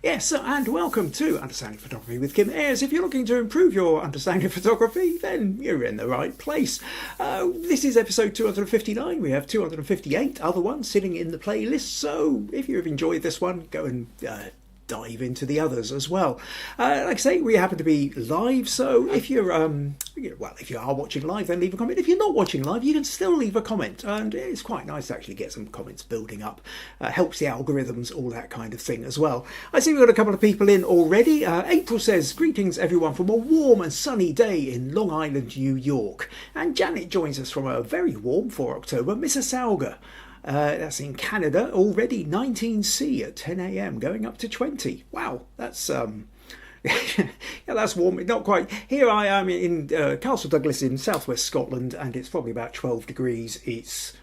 Yes, and welcome to Understanding Photography with Kim Ayres. If you're looking to improve your understanding of photography, then you're in the right place. This is episode 259. We have 258 other ones sitting in the playlist, so if you've enjoyed this one, go and dive into the others as well. Like I say, we happen to be live, so if you're if you are watching live, then leave a comment. If you're not watching live, you can still leave a comment, and it's quite nice to actually get some comments building up. Helps the algorithms, all that kind of thing as well. I see we've got a couple of people in already. April says, greetings everyone from a warm and sunny day in Long Island, New York. And Janet joins us from a very warm 4 October, Mississauga. That's in Canada, already 19C at 10 a.m, going up to 20. Wow, that's yeah, that's warm. Not quite. Here I am in Castle Douglas in southwest Scotland, and it's probably about 12 degrees. It's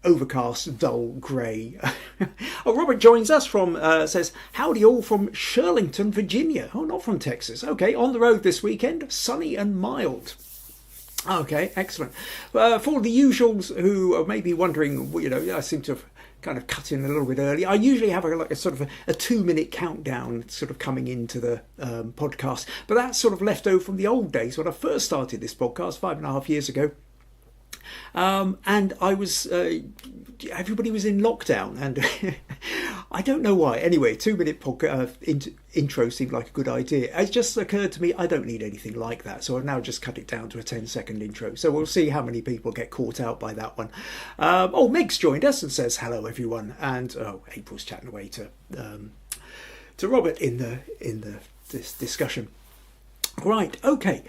overcast, dull, grey. Oh, Robert joins us from, says, howdy all from Shirlington, Virginia. Oh, not from Texas. Okay, on the road this weekend, sunny and mild. Okay, excellent. For the usuals who may be wondering, I seem to have kind of cut in a little bit early. I usually have a sort of a 2-minute countdown sort of coming into the podcast, but that's sort of left over from the old days when I first started this podcast 5.5 years ago. And I was, everybody was in lockdown, and I don't know why. Anyway, 2-minute intro seemed like a good idea. It just occurred to me, I don't need anything like that. So I've now just cut it down to a 10-second intro. So we'll see how many people get caught out by that one. Meg's joined us and says, hello, everyone. And, April's chatting away to Robert in this discussion. Right, okay.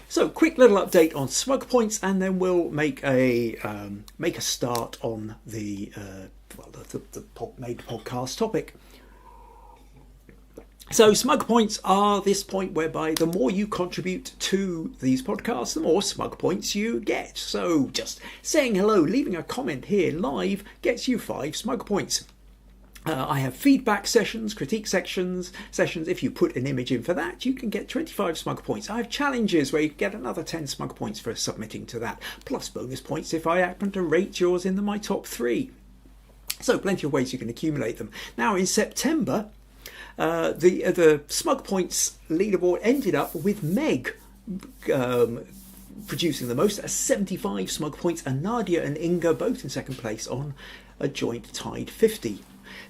So, quick little update on Smug Points, and then we'll make a start on the main podcast topic. So, Smug Points are this point whereby the more you contribute to these podcasts, the more Smug Points you get. So, just saying hello, leaving a comment here live gets you 5 Smug Points. I have feedback sessions, critique sessions. If you put an image in for that, you can get 25 Smug Points. I have challenges where you get another 10 Smug Points for submitting to that, plus bonus points if I happen to rate yours in my top 3. So plenty of ways you can accumulate them. Now in September, the Smug Points leaderboard ended up with Meg producing the most at 75 Smug Points, and Nadia and Inga both in second place on a joint tied 50.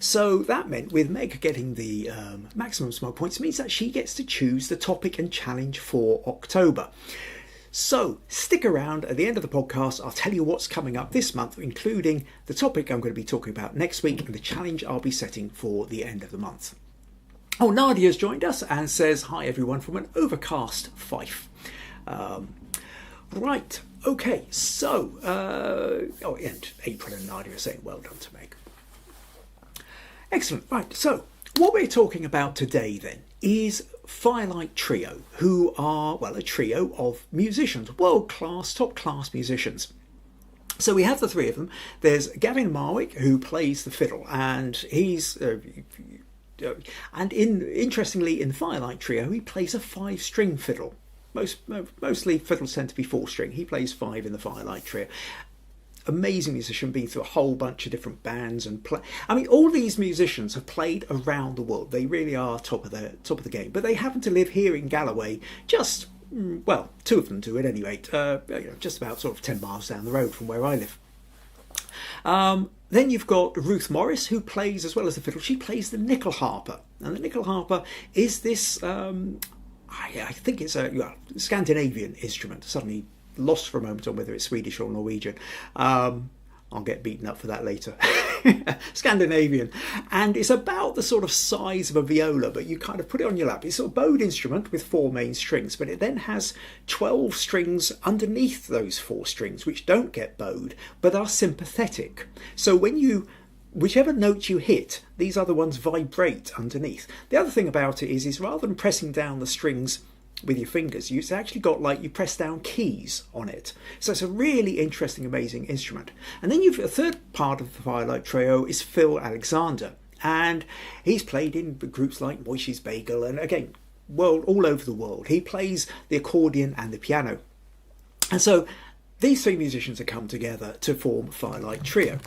So that meant with Meg getting the maximum Smug Points means that she gets to choose the topic and challenge for October. So stick around. At the end of the podcast, I'll tell you what's coming up this month, including the topic I'm going to be talking about next week and the challenge I'll be setting for the end of the month. Oh, Nadia's joined us and says, hi everyone from an overcast Fife. Right, okay, so, and April and Nadia are saying well done to Meg. Excellent. Right, so what we're talking about today then is Firelight Trio, who are, a trio of musicians, world-class, top-class musicians. So we have the 3 of them. There's Gavin Marwick, who plays the fiddle, and he's... interestingly, in Firelight Trio, he plays a 5-string fiddle. Mostly fiddles tend to be 4-string. He plays 5 in the Firelight Trio. Amazing musician, been through a whole bunch of different bands and play. I mean, all these musicians have played around the world. They really are top of the game. But they happen to live here in Galloway. Just 2 of them do at any rate. Just about sort of 10 miles down the road from where I live. Then you've got Ruth Morris, who plays as well as the fiddle. She plays the nickel harper, and the nickel harper is this. I think it's a Scandinavian instrument. Suddenly lost for a moment on whether it's Swedish or Norwegian. I'll get beaten up for that later. Scandinavian. And it's about the sort of size of a viola, but you kind of put it on your lap. It's a bowed instrument with 4 main strings, but it then has 12 strings underneath those 4 strings, which don't get bowed, but are sympathetic. So whichever note you hit, these other ones vibrate underneath. The other thing about it is rather than pressing down the strings with your fingers, you've actually got you press down keys on it. So it's a really interesting, amazing instrument. And then a third part of the Firelight Trio is Phil Alexander, and he's played in groups like Moishe's Bagel, and again, all over the world. He plays the accordion and the piano. And so these 3 musicians have come together to form Firelight Trio.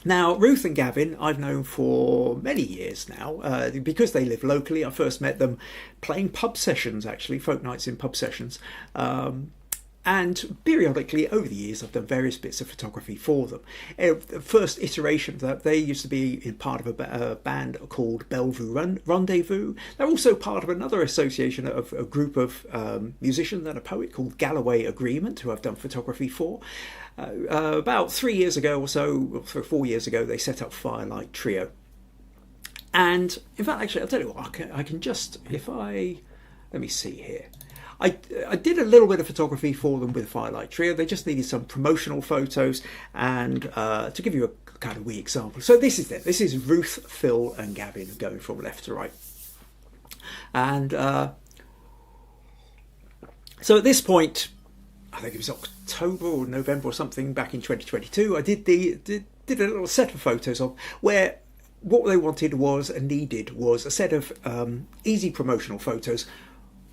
Now, Ruth and Gavin, I've known for many years now, because they live locally. I first met them playing pub sessions, actually, folk nights in pub sessions. And periodically, over the years, I've done various bits of photography for them. The first iteration of that, they used to be in part of a band called Bellevue Rendezvous. They're also part of another association of a group of musicians and a poet called Galloway Agreement, who I've done photography for. About 3 years ago or so, or 4 years ago, they set up Firelight Trio. And in fact, actually, I'll tell you what, I can just, let me see here. I did a little bit of photography for them with Firelight Trio. They just needed some promotional photos, and to give you a kind of wee example. So this is them. This is Ruth, Phil and Gavin going from left to right. And so at this point, I think it was October or November or something back in 2022, I did a little set of photos of where what they wanted was and needed was a set of easy promotional photos.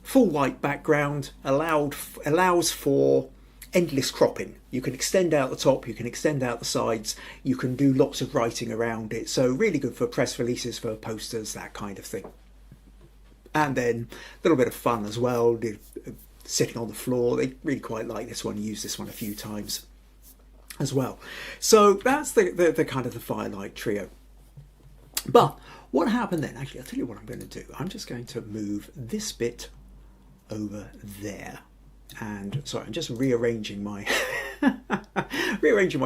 Full white background allows for endless cropping. You can extend out the top, you can extend out the sides, you can do lots of writing around it. So really good for press releases, for posters, that kind of thing. And then a little bit of fun as well, sitting on the floor. They really quite like this one, used this one a few times as well. So that's the kind of the Firelight Trio. But what happened then? Actually, I'll tell you what I'm going to do. I'm just going to move this bit over there, and sorry, I'm just rearranging my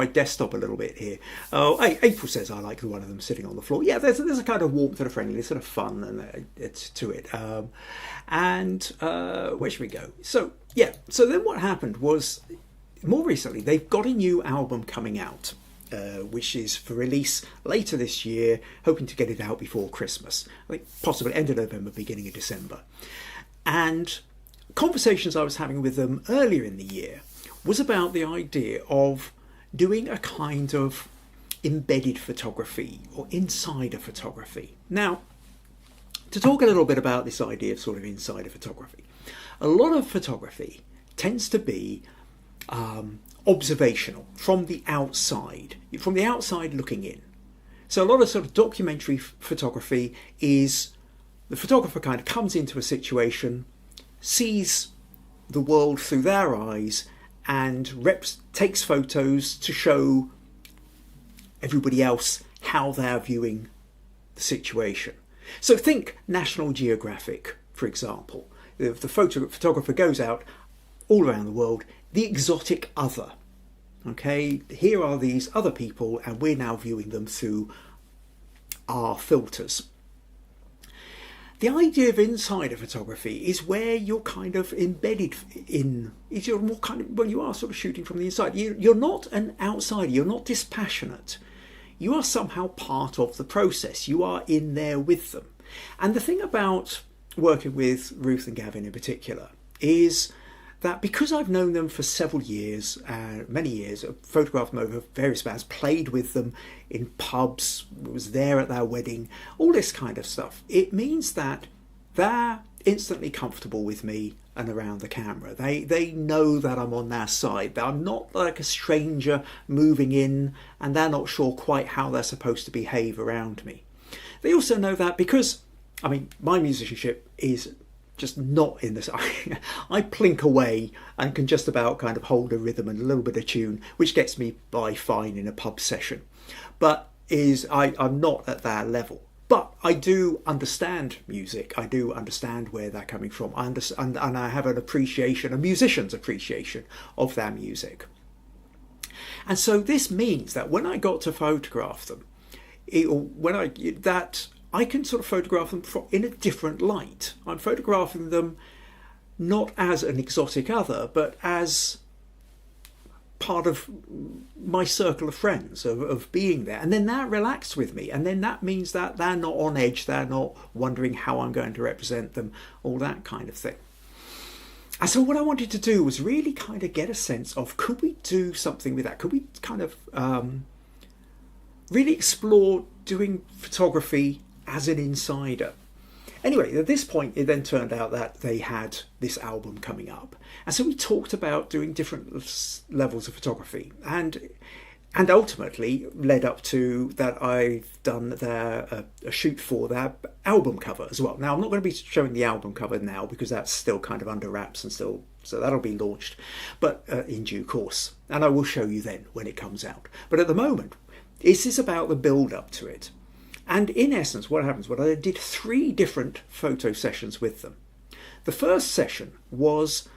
desktop a little bit here. Oh, April says I like the one of them sitting on the floor. Yeah, there's a kind of warmth and a friendliness, sort of fun, and it's to it. Where should we go? So yeah, so then what happened was, more recently they've got a new album coming out, which is for release later this year, hoping to get it out before Christmas. I think possibly end of November, beginning of December. And conversations I was having with them earlier in the year was about the idea of doing a kind of embedded photography or insider photography. Now, to talk a little bit about this idea of sort of insider photography, a lot of photography tends to be observational, from the outside looking in. So a lot of sort of documentary photography is the photographer kind of comes into a situation, sees the world through their eyes, and takes photos to show everybody else how they're viewing the situation. So think National Geographic, for example. The photographer goes out all around the world, the exotic other. Okay, here are these other people, and we're now viewing them through our filters. The idea of insider photography is where you're kind of embedded in, is you're more kind of, well, you are sort of shooting from the inside. You're not an outsider, you're not dispassionate. You are somehow part of the process. You are in there with them. And the thing about working with Ruth and Gavin in particular is that because I've known them for several years, many years, I've photographed them over various bands, played with them in pubs, was there at their wedding, all this kind of stuff, it means that they're instantly comfortable with me and around the camera. They know that I'm on their side, that I'm not like a stranger moving in, and they're not sure quite how they're supposed to behave around me. They also know that because, I mean, my musicianship is just not in this. I plink away and can just about kind of hold a rhythm and a little bit of tune, which gets me by fine in a pub session. But I'm not at that level. But I do understand music. I do understand where they're coming from. I understand, and I have an appreciation, a musician's appreciation of their music. And so this means that when I got to photograph them, I can sort of photograph them in a different light. I'm photographing them not as an exotic other, but as part of my circle of friends, of being there. And then that relaxed with me. And then that means that they're not on edge. They're not wondering how I'm going to represent them, all that kind of thing. And so what I wanted to do was really kind of get a sense of, could we do something with that? Could we kind of really explore doing photography as an insider? Anyway, at this point, it then turned out that they had this album coming up. And so we talked about doing different levels of photography. And And ultimately led up to that I've done a shoot for their album cover as well. Now, I'm not going to be showing the album cover now because that's still kind of under wraps and still, so that'll be launched, but in due course. And I will show you then when it comes out. But at the moment, this is about the build up to it. And in essence, what happens, I did 3 different photo sessions with them. The first session was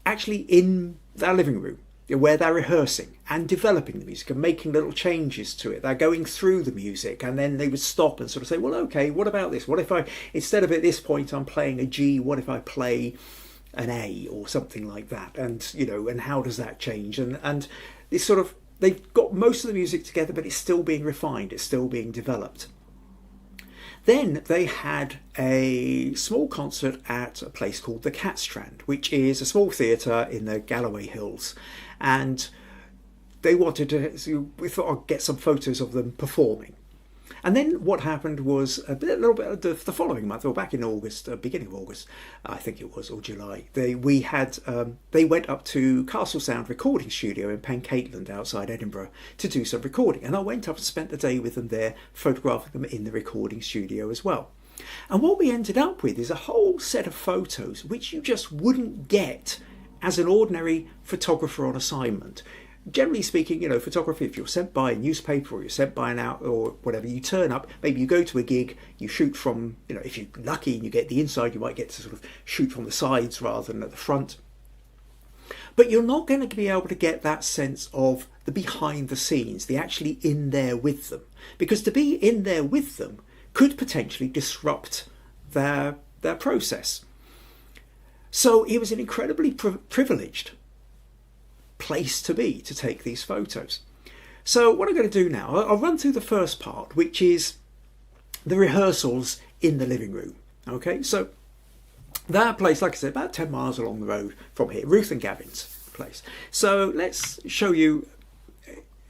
actually in their living room, where they're rehearsing and developing the music and making little changes to it. They're going through the music, and then they would stop and sort of say, well, okay, what about this? What if I, instead of at this point I'm playing a G, what if I play an A or something like that? And, you know, and how does that change? And it's sort of, they've got most of the music together, but it's still being refined, it's still being developed. Then they had a small concert at a place called the Castlesound, which is a small theatre in the Galloway Hills. And they wanted to, so we thought I'd get some photos of them performing. And then what happened was a little bit of the following month, or back in August, beginning of August, I think it was, or July, they went up to Castlesound recording studio in Pencaitland outside Edinburgh to do some recording. And I went up and spent the day with them there, photographing them in the recording studio as well. And what we ended up with is a whole set of photos which you just wouldn't get as an ordinary photographer on assignment. Generally speaking, you know, photography, if you're sent by a newspaper or you're sent by an out or whatever, you turn up, maybe you go to a gig, you shoot from, you know, if you're lucky and you get the inside, you might get to sort of shoot from the sides rather than at the front. But you're not going to be able to get that sense of the behind the scenes, the actually in there with them. Because to be in there with them could potentially disrupt their process. So it was an incredibly privileged place to be to take these photos. So what I'm going to do now, I'll run through the first part, which is the rehearsals in the living room. Okay, so that place, like I said, about 10 miles along the road from here, Ruth and Gavin's place. So let's show you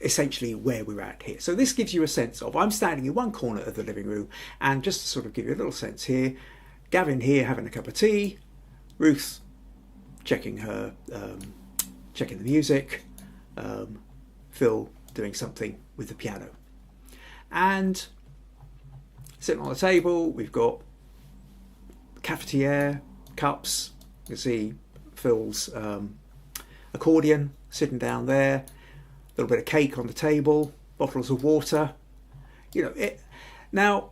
essentially where we're at here. So this gives you a sense of, I'm standing in one corner of the living room, and just to sort of give you a little sense here, Gavin here having a cup of tea, Ruth checking her checking the music, Phil doing something with the piano. And sitting on the table, we've got cafetiere, cups, you can see Phil's accordion sitting down there, a little bit of cake on the table, bottles of water. You know, now,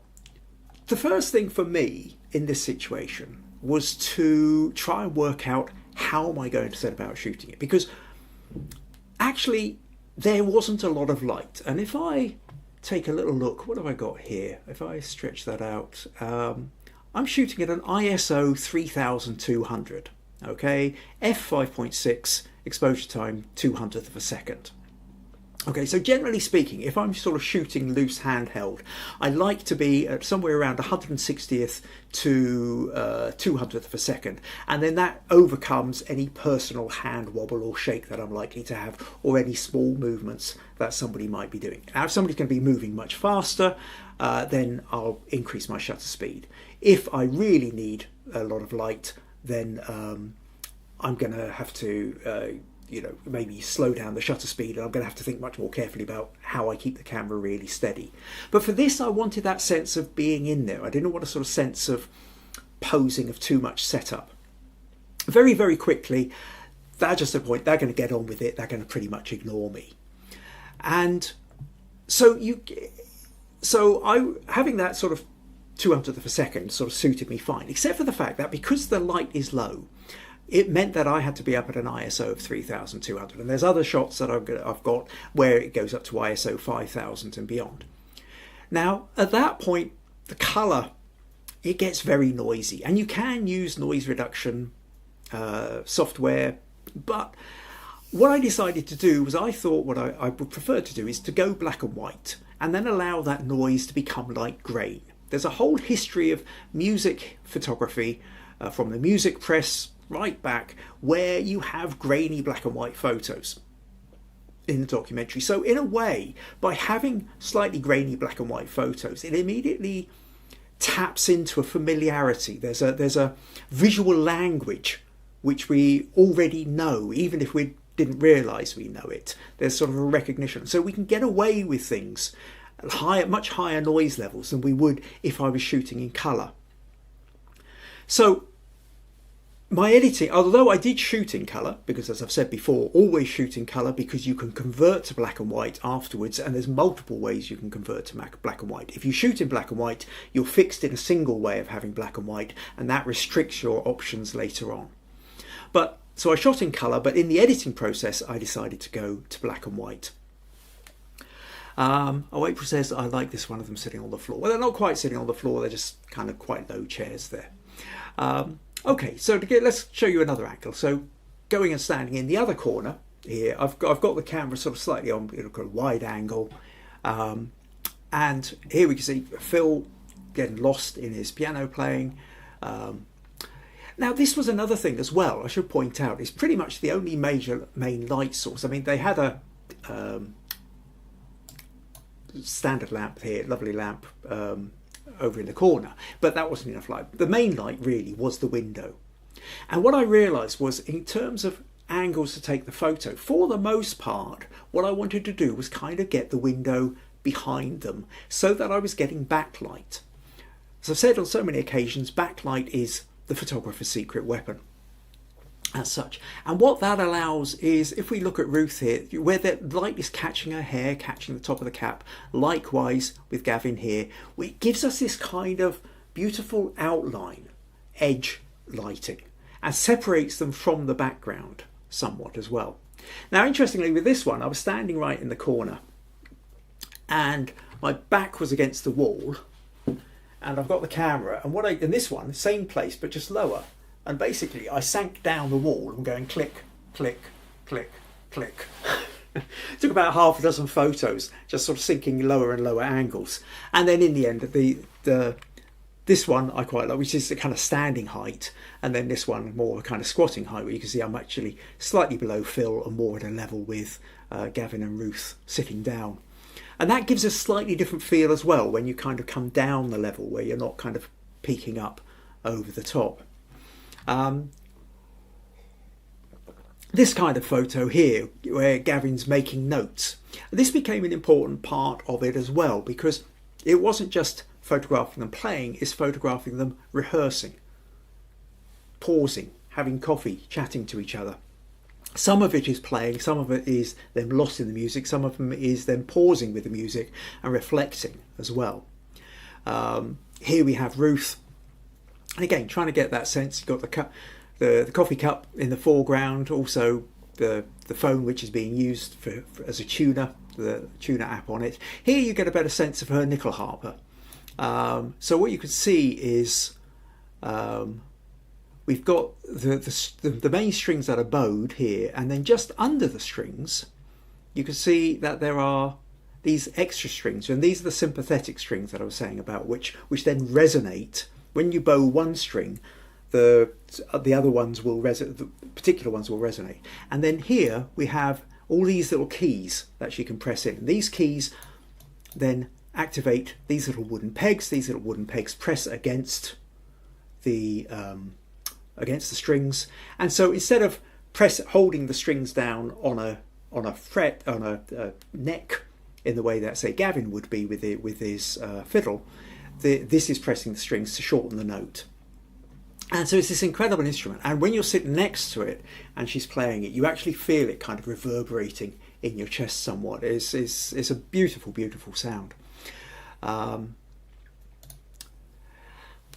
the first thing for me in this situation was to try and work out how am I going to set about shooting it? Because actually there wasn't a lot of light. And if I take a little look, what have I got here? If I stretch that out, I'm shooting at an ISO 3200, okay? f5.6, exposure time 200th of a second. Okay, so generally speaking, if I'm sort of shooting loose handheld, I like to be at somewhere around 160th to 200th of a second. And then that overcomes any personal hand wobble or shake that I'm likely to have, or any small movements that somebody might be doing. Now, if somebody's going to be moving much faster, then I'll increase my shutter speed. If I really need a lot of light, then I'm going to have to maybe slow down the shutter speed, and I'm going to have to think much more carefully about how I keep the camera really steady. But for this, I wanted that sense of being in there. I didn't want a sort of sense of posing, of too much setup. Very, very quickly, they're just a point, they're going to get on with it, they're going to pretty much ignore me. And so having that sort of 200th of a second sort of suited me fine, except for the fact that because the light is low, it meant that I had to be up at an ISO of 3200, and there's other shots that I've got where it goes up to ISO 5000 and beyond. Now, at that point, the colour, it gets very noisy, and you can use noise reduction software, but what I decided to do was, I thought what I would prefer to do is to go black and white, and then allow that noise to become light grey. There's a whole history of music photography from the music press right back, where you have grainy black and white photos in the documentary. So in a way, by having slightly grainy black and white photos, it immediately taps into a familiarity. There's a visual language which we already know, even if we're didn't realise we know it. There's sort of a recognition. So we can get away with things at much higher noise levels than we would if I was shooting in colour. So my editing, although I did shoot in colour, because as I've said before, always shoot in colour because you can convert to black and white afterwards, and there's multiple ways you can convert to black and white. If you shoot in black and white, you're fixed in a single way of having black and white, and that restricts your options later on. So I shot in colour, but in the editing process, I decided to go to black and white. April says, I like this one of them sitting on the floor. Well, they're not quite sitting on the floor, they're just kind of quite low chairs there. Okay, so let's show you another angle. So going and standing in the other corner here, I've got the camera sort of slightly on a wide angle. And here we can see Phil getting lost in his piano playing. Now this was another thing as well, I should point out, it's pretty much the only main light source. I mean, they had a standard lamp here, lovely lamp, over in the corner, but that wasn't enough light. The main light really was the window. And what I realised was, in terms of angles to take the photo, for the most part, what I wanted to do was kind of get the window behind them so that I was getting backlight. As I've said on so many occasions, backlight is the photographer's secret weapon as such. And what that allows is, if we look at Ruth here, where the light is catching her hair, catching the top of the cap, likewise with Gavin here, it gives us this kind of beautiful outline, edge lighting, and separates them from the background somewhat as well. Now, interestingly, with this one, I was standing right in the corner and my back was against the wall, and I've got the camera, and in this one, same place but just lower. And basically, I sank down the wall and going click, click, click, click. It took about half a dozen photos, just sort of sinking lower and lower angles. And then in the end, this one I quite like, which is the kind of standing height. And then this one more kind of squatting height, where you can see I'm actually slightly below Phil and more at a level with Gavin and Ruth sitting down. And that gives a slightly different feel as well when you kind of come down the level, where you're not kind of peeking up over the top. This kind of photo here, where Gavin's making notes, this became an important part of it as well, because it wasn't just photographing them playing, it's photographing them rehearsing, pausing, having coffee, chatting to each other. Some of it is playing, some of it is them lost in the music, some of them is them pausing with the music and reflecting as well. Here we have Ruth, and again trying to get that sense. You've got the cup, the coffee cup in the foreground, also the phone which is being used as a tuner, the tuner app on it. Here you get a better sense of her nickel harper. So what you can see is we've got the main strings that are bowed here, and then just under the strings you can see that there are these extra strings, and these are the sympathetic strings that I was saying about, which then resonate. When you bow one string, the other ones will resonate, the particular ones will resonate. And then here we have all these little keys that she can press in. These keys then activate these little wooden pegs. These little wooden pegs press against the strings, and so instead of holding the strings down on a fret, on a neck, in the way that say Gavin would be with his fiddle, this is pressing the strings to shorten the note. And so it's this incredible instrument, and when you're sitting next to it and she's playing it, you actually feel it kind of reverberating in your chest somewhat. It's a beautiful, beautiful sound.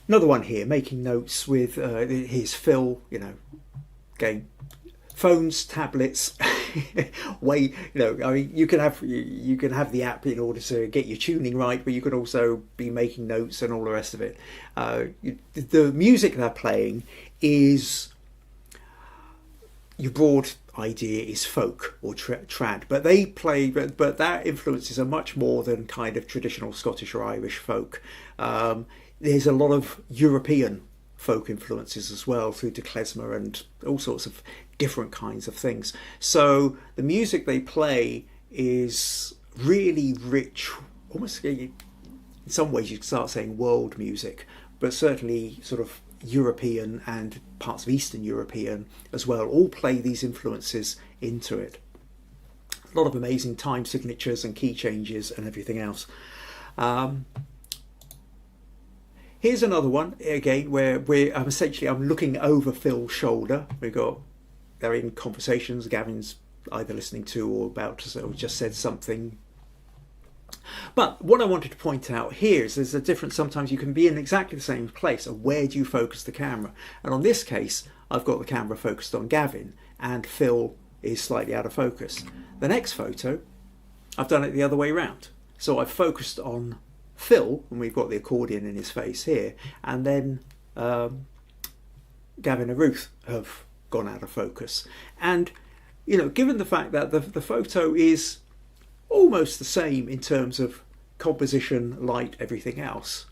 Another one here, making notes with his Phil, again, phones, tablets, I mean, you can have the app in order to get your tuning right, but you could also be making notes and all the rest of it. The music they're playing is, your broad idea is folk or trad, but their influences are much more than kind of traditional Scottish or Irish folk. There's a lot of European folk influences as well, through to klezmer and all sorts of different kinds of things. So the music they play is really rich, almost in some ways you could start saying world music, but certainly sort of European and parts of Eastern European as well, all play these influences into it. A lot of amazing time signatures and key changes and everything else. Here's another one again where I'm looking over Phil's shoulder. They're in conversations. Gavin's either listening to or about to, or just said something. But what I wanted to point out here is there's a difference. Sometimes you can be in exactly the same place, and where do you focus the camera? And on this case, I've got the camera focused on Gavin, and Phil is slightly out of focus. The next photo, I've done it the other way around. So I've focused on Phil, and we've got the accordion in his face here, and then Gavin and Ruth have gone out of focus. And given the fact that the photo is almost the same in terms of composition, light, everything else,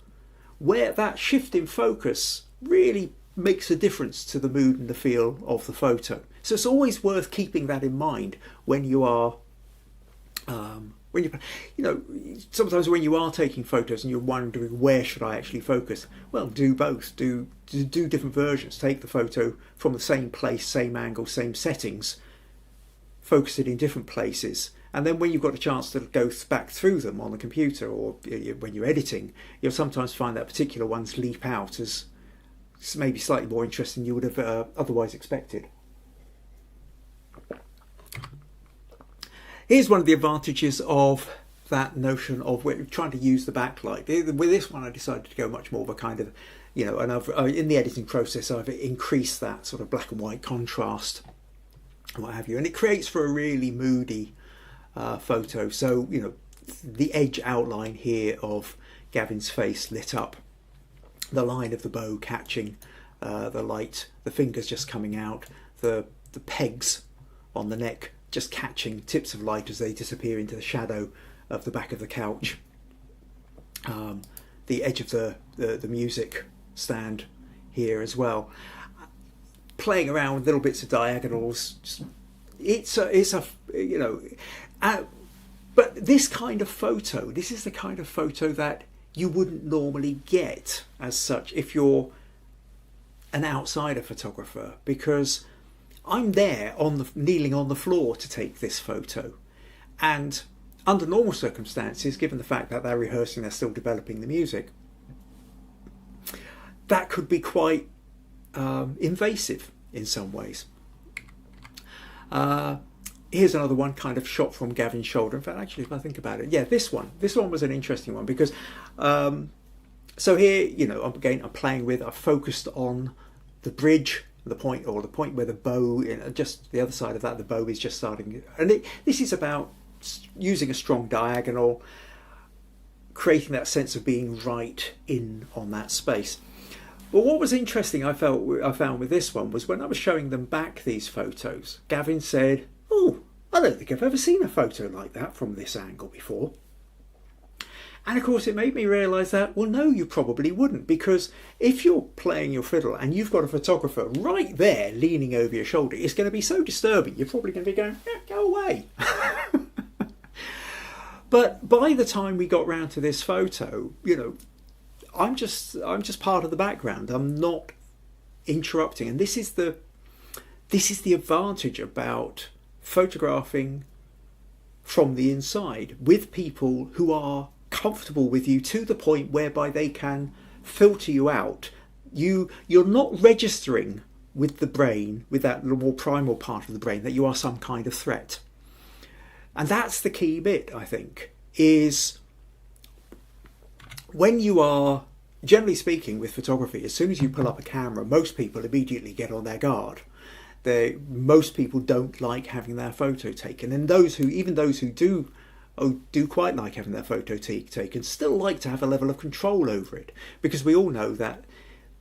where that shift in focus really makes a difference to the mood and the feel of the photo. So it's always worth keeping that in mind when you are sometimes when you are taking photos and you're wondering where should I actually focus, well, do both. Do different versions. Take the photo from the same place, same angle, same settings, focus it in different places, and then when you've got a chance to go back through them on the computer or when you're editing, you'll sometimes find that particular ones leap out as maybe slightly more interesting than you would have otherwise expected. Here's one of the advantages of that notion of trying to use the backlight. With this one, I decided to go much more of a kind of, and I've in the editing process, I've increased that sort of black and white contrast, and what have you, and it creates for a really moody photo. So, the edge outline here of Gavin's face lit up, the line of the bow catching the light, the fingers just coming out, the pegs on the neck just catching tips of light as they disappear into the shadow of the back of the couch. The edge of the music stand here as well. Playing around with little bits of diagonals. But this kind of photo, this is the kind of photo that you wouldn't normally get as such if you're an outsider photographer, because I'm there kneeling on the floor to take this photo, and under normal circumstances, given the fact that they're rehearsing, they're still developing the music, that could be quite invasive in some ways. Here's another one kind of shot from Gavin's shoulder. In fact, actually, if I think about it, yeah, this one was an interesting one because so here, I'm playing with, I've focused on the bridge, the point where the bow, just the other side of that, the bow is just starting, and this is about using a strong diagonal, creating that sense of being right in on that space. But what was interesting I found with this one was when I was showing them back these photos, Gavin said, "Oh, I don't think I've ever seen a photo like that from this angle before." And of course it made me realise that, well, no, you probably wouldn't, because if you're playing your fiddle and you've got a photographer right there leaning over your shoulder, it's going to be so disturbing, you're probably going to be going, go away. But by the time we got round to this photo, I'm just part of the background. I'm not interrupting. And this is the advantage about photographing from the inside with people who are comfortable with you to the point whereby they can filter you out. You're not registering with the brain, with that more primal part of the brain, that you are some kind of threat. And that's the key bit, I think, is when you are, generally speaking, with photography, as soon as you pull up a camera, most people immediately get on their guard. Most people don't like having their photo taken, and even those who do quite like having their photo taken, still like to have a level of control over it, because we all know that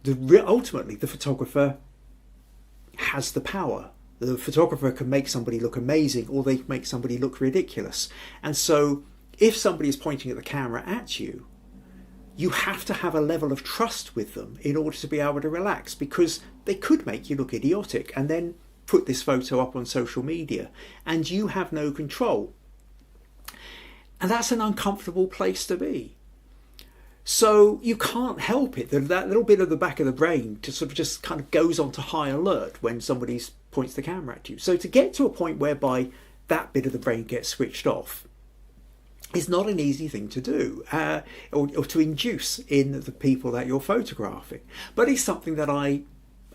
ultimately the photographer has the power. The photographer can make somebody look amazing, or they can make somebody look ridiculous. And so if somebody is pointing at the camera at you, you have to have a level of trust with them in order to be able to relax, because they could make you look idiotic and then put this photo up on social media and you have no control. And that's an uncomfortable place to be. So you can't help it. That little bit of the back of the brain just kind of goes on to high alert when somebody points the camera at you. So to get to a point whereby that bit of the brain gets switched off is not an easy thing to do, or to induce in the people that you're photographing. But it's something that I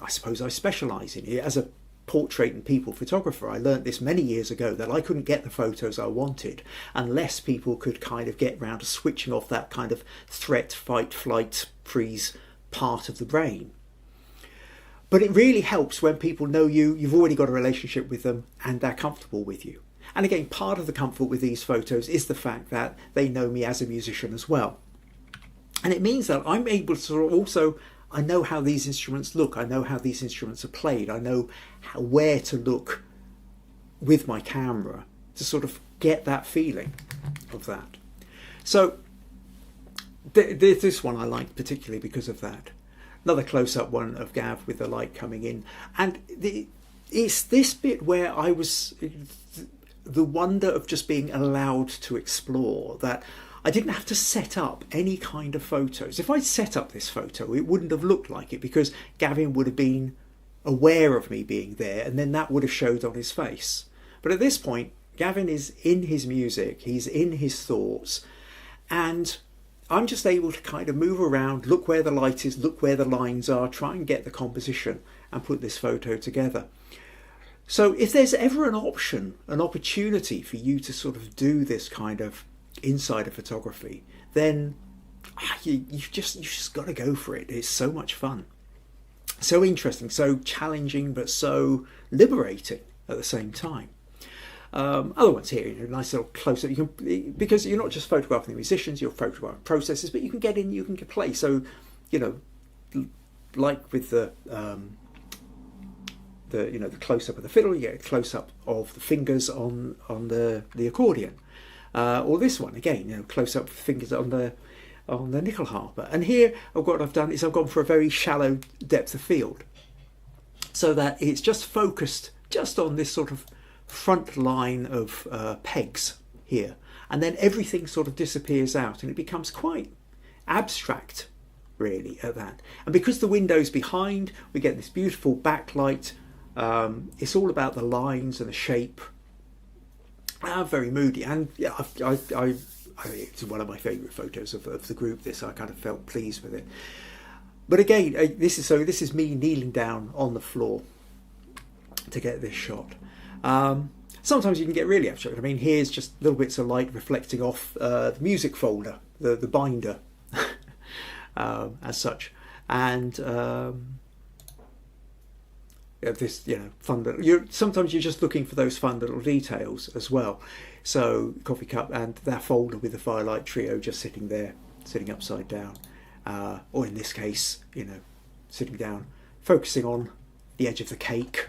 suppose I specialise in. As a portrait and people photographer, I learnt this many years ago, that I couldn't get the photos I wanted unless people could kind of get round to switching off that kind of threat, fight, flight, freeze part of the brain. But it really helps when people know you've already got a relationship with them and they're comfortable with you. And again, part of the comfort with these photos is the fact that they know me as a musician as well. And it means that I'm able to also, I know how these instruments look, I know how these instruments are played, I know where to look with my camera to sort of get that feeling of that. So this one I like particularly because of that. Another close-up one of Gav with the light coming in. And it's this bit where I was, the wonder of just being allowed to explore, that I didn't have to set up any kind of photos. If I'd set up this photo, it wouldn't have looked like it, because Gavin would have been aware of me being there, and then that would have showed on his face. But at this point, Gavin is in his music, he's in his thoughts, and I'm just able to kind of move around, look where the light is, look where the lines are, try and get the composition and put this photo together. So if there's ever an option, an opportunity for you to sort of do this kind of insider photography, then you've just got to go for it. It's so much fun, so interesting, so challenging, but so liberating at the same time. Other ones here, nice little close up. You can, because you're not just photographing the musicians, you're photographing processes, but you can get in, you can play. So, like with the close up of the fiddle, you get a close up of the fingers on the accordion, or this one again, close up fingers on the nickel harper. And here, what I've done is I've gone for a very shallow depth of field, so that it's just focused just on this sort of front line of pegs here, and then everything sort of disappears out and it becomes quite abstract really at that. And because the window's behind, we get this beautiful backlight. It's all about the lines and the shape. Very moody, and yeah, it's one of my favourite photos of the group. This, I kind of felt pleased with it. But again, this is me kneeling down on the floor to get this shot. Sometimes you can get really abstract. I mean, here's just little bits of light reflecting off the music folder, the binder, as such, and this, fun little. Sometimes you're just looking for those fun little details as well. So coffee cup and that folder with the Firelight Trio just sitting there, sitting upside down, or in this case, sitting down, focusing on the edge of the cake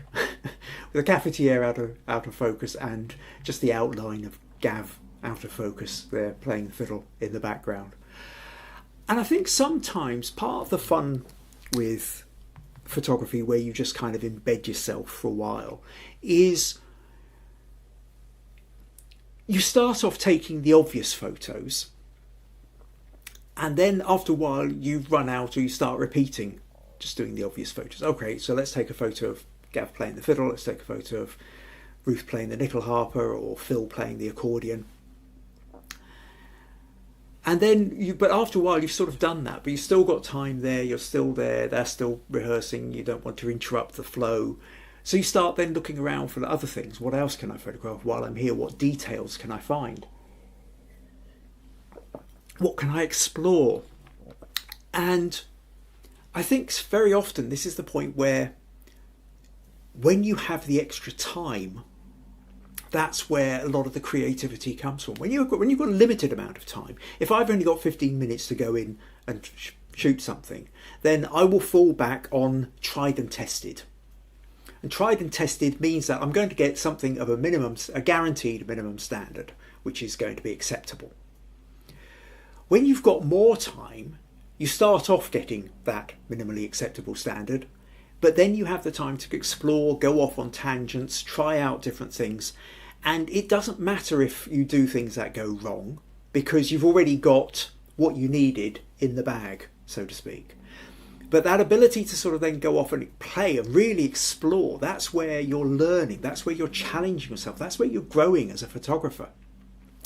with the cafetiere out of focus, and just the outline of Gav out of focus there playing the fiddle in the background. And I think sometimes part of the fun with photography, where you just kind of embed yourself for a while, is you start off taking the obvious photos, and then after a while you run out, or you start repeating just doing the obvious photos. Okay, so let's take a photo of Gav playing the fiddle, let's take a photo of Ruth playing the nickel harper, or Phil playing the accordion. And then, but after a while you've sort of done that, but you've still got time there, you're still there, they're still rehearsing, you don't want to interrupt the flow. So you start then looking around for the other things. What else can I photograph while I'm here? What details can I find? What can I explore? And I think very often this is the point where, when you have the extra time, that's where a lot of the creativity comes from. When you've got a limited amount of time, if I've only got 15 minutes to go in and shoot something, then I will fall back on tried and tested. And tried and tested means that I'm going to get something of a guaranteed minimum standard, which is going to be acceptable. When you've got more time, you start off getting that minimally acceptable standard, but then you have the time to explore, go off on tangents, try out different things. And it doesn't matter if you do things that go wrong, because you've already got what you needed in the bag, so to speak. But that ability to sort of then go off and play and really explore, that's where you're learning, that's where you're challenging yourself, that's where you're growing as a photographer.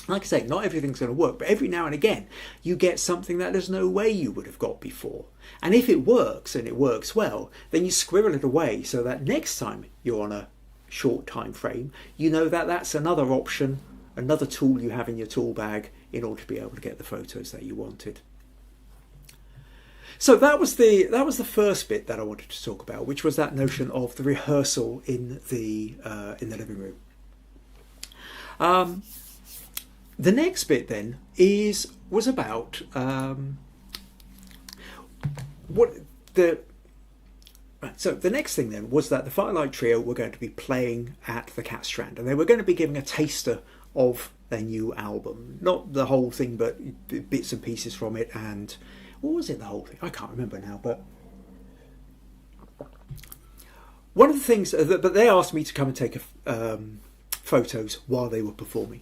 Like I say, not everything's going to work, but every now and again you get something that there's no way you would have got before. And if it works, and it works well, then you squirrel it away so that next time you're on a short time frame, you know that that's another option, another tool you have in your tool bag in order to be able to get the photos that you wanted. So that was the first bit that I wanted to talk about, which was that notion of the rehearsal in the living room. The next bit then was about So the next thing then was that the Firelight Trio were going to be playing at the Castlesound, and they were going to be giving a taster of their new album. Not the whole thing, but bits and pieces from it. And what was it, the whole thing? I can't remember now, but one of the things but they asked me to come and take photos while they were performing.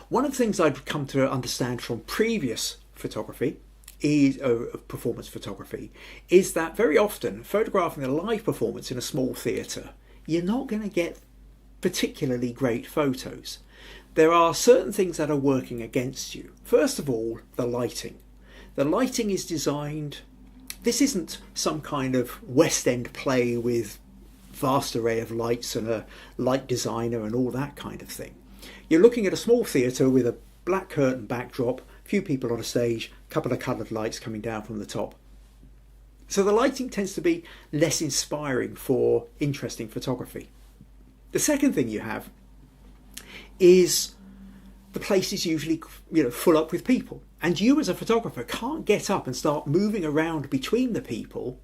One of the things I'd come to understand from previous photography performance photography is that very often photographing a live performance in a small theatre, you're not going to get particularly great photos. There are certain things that are working against you. First of all, the lighting. The lighting is designed, this isn't some kind of West End play with vast array of lights and a light designer and all that kind of thing. You're looking at a small theatre with a black curtain backdrop, few people on a stage, a couple of coloured lights coming down from the top. So the lighting tends to be less inspiring for interesting photography. The second thing you have is the place is usually full up with people, and you as a photographer can't get up and start moving around between the people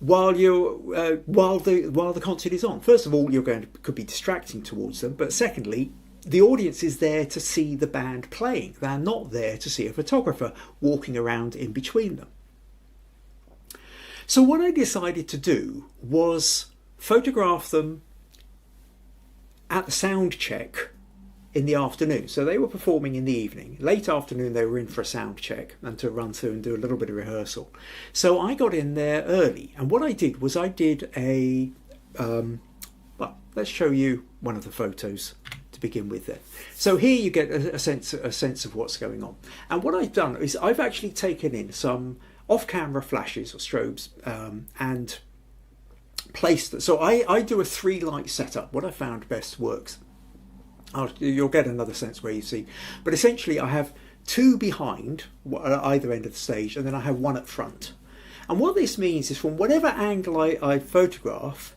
while the concert is on. First of all, could be distracting towards them, but secondly, the audience is there to see the band playing. They're not there to see a photographer walking around in between them. So what I decided to do was photograph them at the sound check in the afternoon. So they were performing in the evening. Late afternoon they were in for a sound check and to run through and do a little bit of rehearsal. So I got in there early, and what I did was I did let's show you one of the photos to begin with there. So here you get a sense of what's going on. And what I've done is I've actually taken in some off-camera flashes or strobes and placed them. So I do a 3-light setup. What I found best works. You'll get another sense where you see. But essentially I have 2 behind at either end of the stage, and then I have 1 at front. And what this means is from whatever angle I photograph,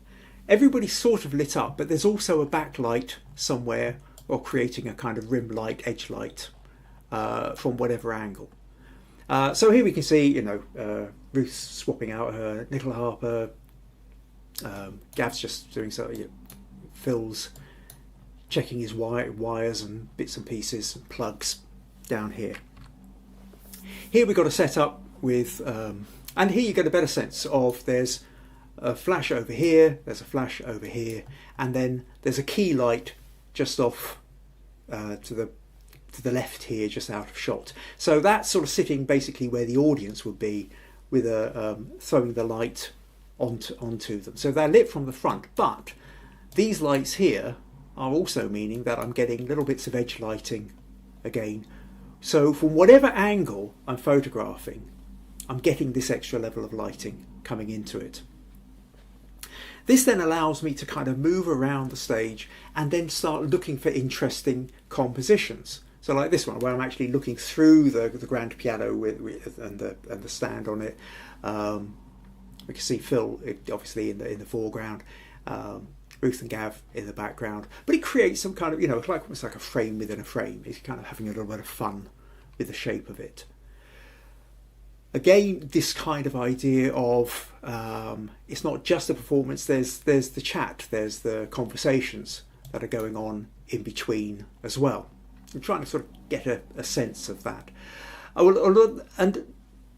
everybody's sort of lit up, but there's also a backlight somewhere, or creating a kind of rim light, edge light from whatever angle. So here we can see, Ruth swapping out her nickel harper, Gav's just doing something, Phil's checking his wires and bits and pieces and plugs down here. Here we've got a setup with, and here you get a better sense of there's a flash over here, there's a flash over here, and then there's a key light just off to the left here, just out of shot. So that's sort of sitting basically where the audience would be, with throwing the light onto them. So they're lit from the front, but these lights here are also meaning that I'm getting little bits of edge lighting again. So from whatever angle I'm photographing, I'm getting this extra level of lighting coming into it. This then allows me to kind of move around the stage and then start looking for interesting compositions. So like this one, where I'm actually looking through the grand piano and the stand on it. We can see Phil obviously in the foreground, Ruth and Gav in the background. But it creates some kind of, almost like a frame within a frame. It's kind of having a little bit of fun with the shape of it. Again, this kind of idea of it's not just the performance, there's the chat, there's the conversations that are going on in between as well. I'm trying to sort of get a sense of that. And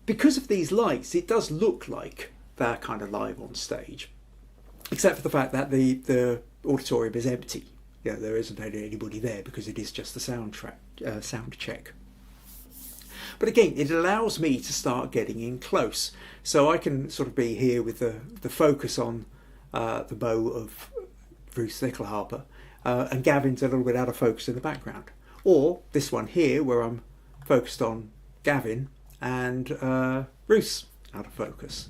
because of these lights, it does look like they're kind of live on stage, except for the fact that the auditorium is empty. There isn't anybody there because it is just the sound check. But again, it allows me to start getting in close. So I can sort of be here with the focus on the bow of Ruth's Nyckelharpa, and Gavin's a little bit out of focus in the background. Or this one here, where I'm focused on Gavin and Ruth's out of focus.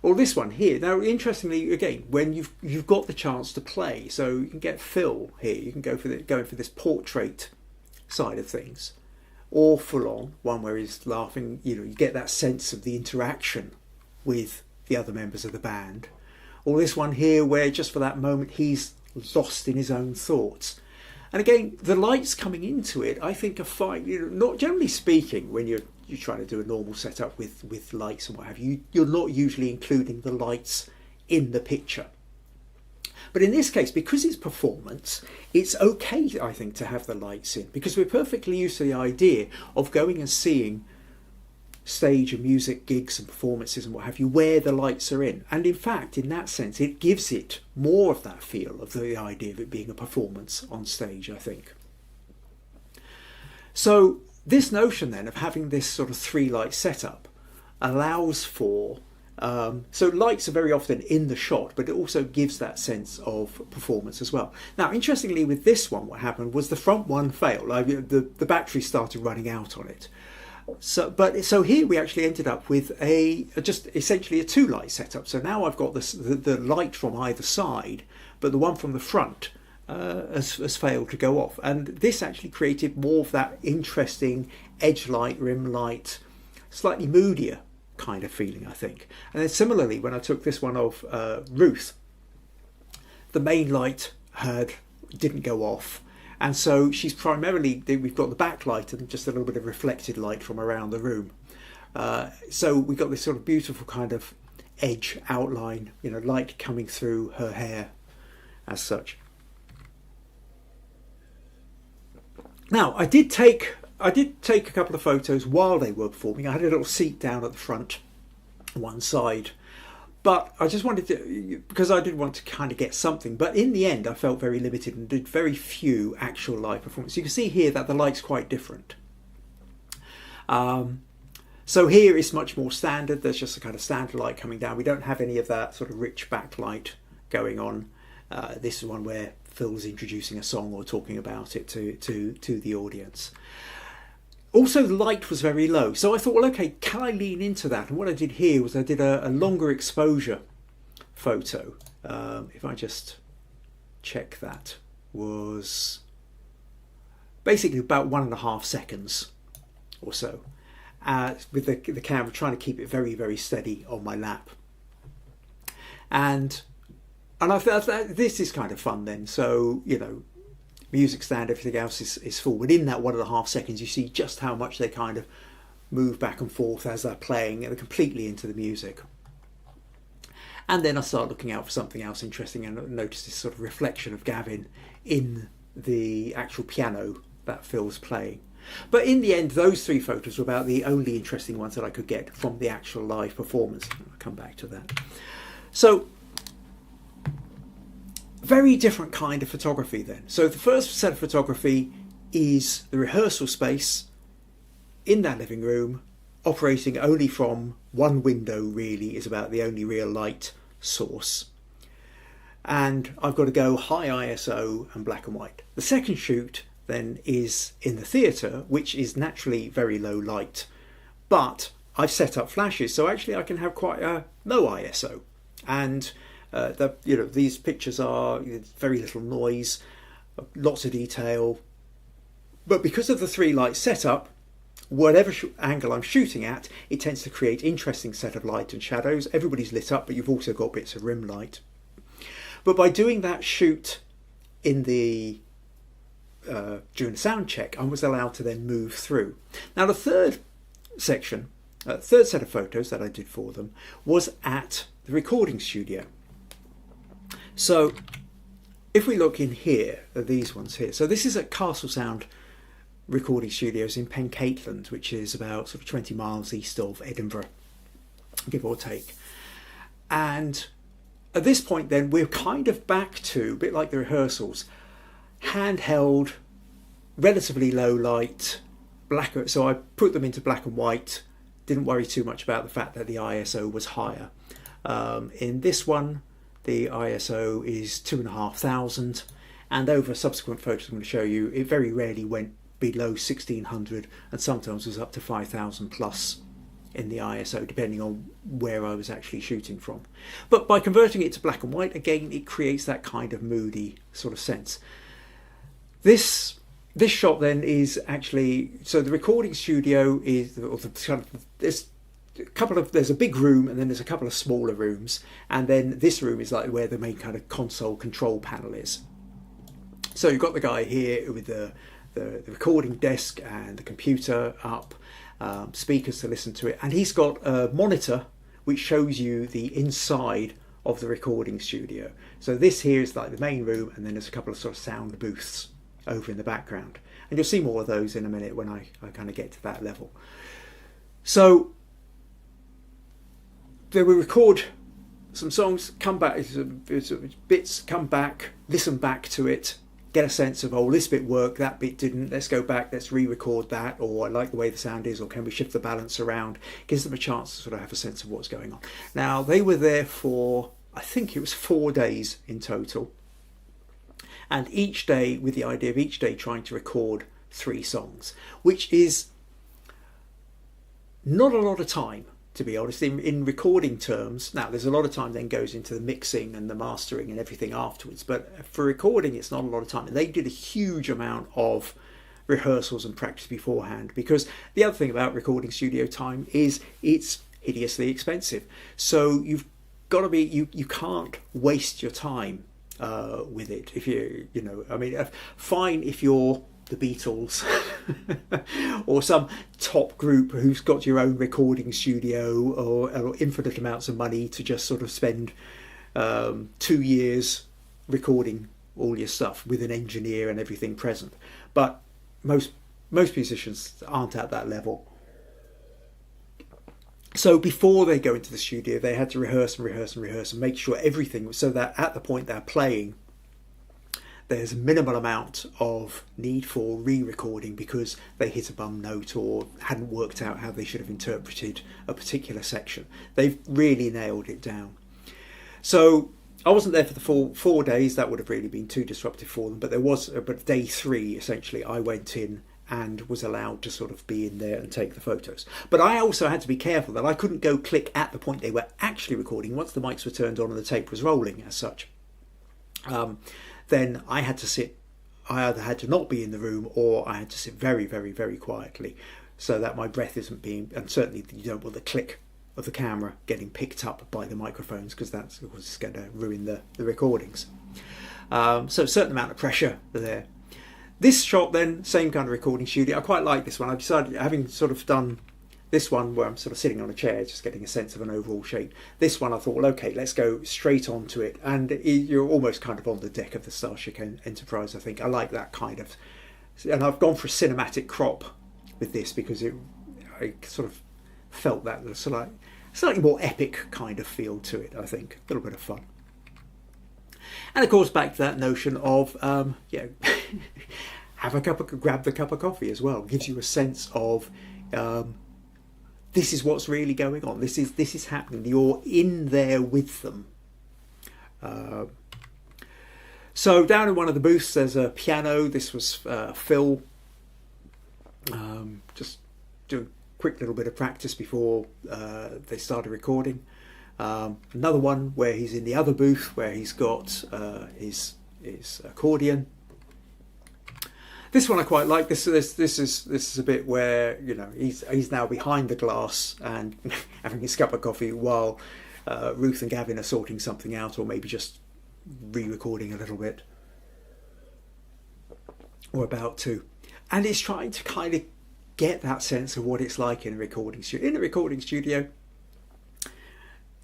Or this one here. Now, interestingly, again, when you've got the chance to play, so you can get Phil here. You can go for going for this portrait side of things, or full on one where he's laughing. You get that sense of the interaction with the other members of the band. Or this one here, where just for that moment he's lost in his own thoughts. And again, the lights coming into it, I think, are fine. Not generally speaking, when you're trying to do a normal setup with lights and what have you, you're not usually including the lights in the picture. But in this case, because it's performance, it's okay, I think, to have the lights in, because we're perfectly used to the idea of going and seeing stage and music gigs and performances and what have you, where the lights are in. And in fact, in that sense, it gives it more of that feel of the idea of it being a performance on stage, I think. So this notion then of having this sort of 3-light setup allows for, so lights are very often in the shot, but it also gives that sense of performance as well. Now, interestingly, with this one, what happened was the front one failed. The battery started running out on it. So here we actually ended up with just essentially a 2-light setup. So now I've got the light from either side, but the one from the front has failed to go off. And this actually created more of that interesting edge light, rim light, slightly moodier kind of feeling, I think. And then similarly, when I took this one of Ruth, the main light didn't go off. And so she's primarily, we've got the backlight and just a little bit of reflected light from around the room. So we've got this sort of beautiful kind of edge outline, light coming through her hair as such. Now, I did take a couple of photos while they were performing. I had a little seat down at the front, one side. But I just wanted to, because I did want to kind of get something. But in the end, I felt very limited and did very few actual live performances. You can see here that the light's quite different. So here it's much more standard. There's just a kind of standard light coming down. We don't have any of that sort of rich backlight going on. This is one where Phil's introducing a song or talking about it to the audience. Also, the light was very low, so I thought, well, okay, can I lean into that? And what I did here was I did a longer exposure photo. If I just check that, was basically about 1.5 seconds or so, with the camera trying to keep it very, very steady on my lap. And I thought this is kind of fun then. So, music stand, everything else is full. But in that 1.5 seconds, you see just how much they kind of move back and forth as they're playing, and they're completely into the music. And then I start looking out for something else interesting and notice this sort of reflection of Gavin in the actual piano that Phil's playing. But in the end, those 3 photos were about the only interesting ones that I could get from the actual live performance. I'll come back to that. So, very different kind of photography then. So the first set of photography is the rehearsal space in that living room, operating only from one window, really, is about the only real light source. And I've got to go high ISO and black and white. The second shoot then is in the theatre, which is naturally very low light, but I've set up flashes, so actually I can have quite a low ISO. And these pictures are very little noise, lots of detail, but because of the 3-light setup, whatever angle I'm shooting at, it tends to create interesting set of light and shadows. Everybody's lit up, but you've also got bits of rim light. But by doing that shoot in the during the sound check, I was allowed to then move through. Now the third set of photos that I did for them was at the recording studio. So if we look in here at these ones here, so this is at Castlesound recording studios in Pencaitland, which is about sort of 20 miles east of Edinburgh, give or take. And at this point then we're kind of back to, a bit like the rehearsals, handheld, relatively low light, so I put them into black and white. Didn't worry too much about the fact that the ISO was higher. In this one, the ISO is 2,500, and over subsequent photos I'm going to show you, it very rarely went below 1,600, and sometimes was up to 5,000 plus in the ISO, depending on where I was actually shooting from. But by converting it to black and white, again, it creates that kind of moody sort of sense. This shot then is actually, so the recording studio is, or the kind of, there's a big room, and then there's a couple of smaller rooms, and then this room is like where the main kind of console control panel is. So you've got the guy here with the recording desk and the computer up, speakers to listen to it, and he's got a monitor which shows you the inside of the recording studio. So this here is like the main room, and then there's a couple of sort of sound booths over in the background, and you'll see more of those in a minute when I kind of get to that level. So they will record some songs, come back, bits, come back, listen back to it, get a sense of, oh, this bit worked, that bit didn't, let's go back, let's re-record that, or I like the way the sound is, or can we shift the balance around? Gives them a chance to sort of have a sense of what's going on. Now, they were there for, I think it was 4 days in total, and each day, with the idea of each day trying to record 3 songs, which is not a lot of time, to be honest, in recording terms. Now, there's a lot of time then goes into the mixing and the mastering and everything afterwards, but for recording, it's not a lot of time. And they did a huge amount of rehearsals and practice beforehand, because the other thing about recording studio time is it's hideously expensive. So you've got to be, you can't waste your time with it. If fine if you're the Beatles or some top group who's got your own recording studio or infinite amounts of money to just sort of spend 2 years recording all your stuff with an engineer and everything present. But most musicians aren't at that level. So before they go into the studio, they had to rehearse and make sure everything, so that at the point they're playing, there's a minimal amount of need for re-recording because they hit a bum note or hadn't worked out how they should have interpreted a particular section. They've really nailed it down. So I wasn't there for the full 4 days. That would have really been too disruptive for them. But day 3, essentially, I went in and was allowed to sort of be in there and take the photos. But I also had to be careful that I couldn't go click at the point they were actually recording once the mics were turned on and the tape was rolling as such. Then I had to sit, I either had to not be in the room or I had to sit very, very, very quietly so that my breath isn't being, and certainly you don't want the click of the camera getting picked up by the microphones, because that's going to ruin the recordings. So a certain amount of pressure there. This shot then, same kind of recording studio. I quite like this one. I decided, having sort of done this one where I'm sort of sitting on a chair, just getting a sense of an overall shape. This one I thought, well, okay, let's go straight onto it. And you're almost kind of on the deck of the Starship Enterprise, I think. I like that kind of... And I've gone for a cinematic crop with this because I sort of felt that slightly more epic kind of feel to it, I think. A little bit of fun. And of course, back to that notion of, grab the cup of coffee as well. It gives you a sense of... this is what's really going on. This is happening. You're in there with them. So down in one of the booths, there's a piano. This was Phil. Just doing a quick little bit of practice before they started recording. Another one where he's in the other booth, where he's got his accordion. This one I quite like. This is a bit where, you know, he's now behind the glass and having his cup of coffee while Ruth and Gavin are sorting something out, or maybe just re-recording a little bit, or about to. And it's trying to kind of get that sense of what it's like in a recording studio. In a recording studio,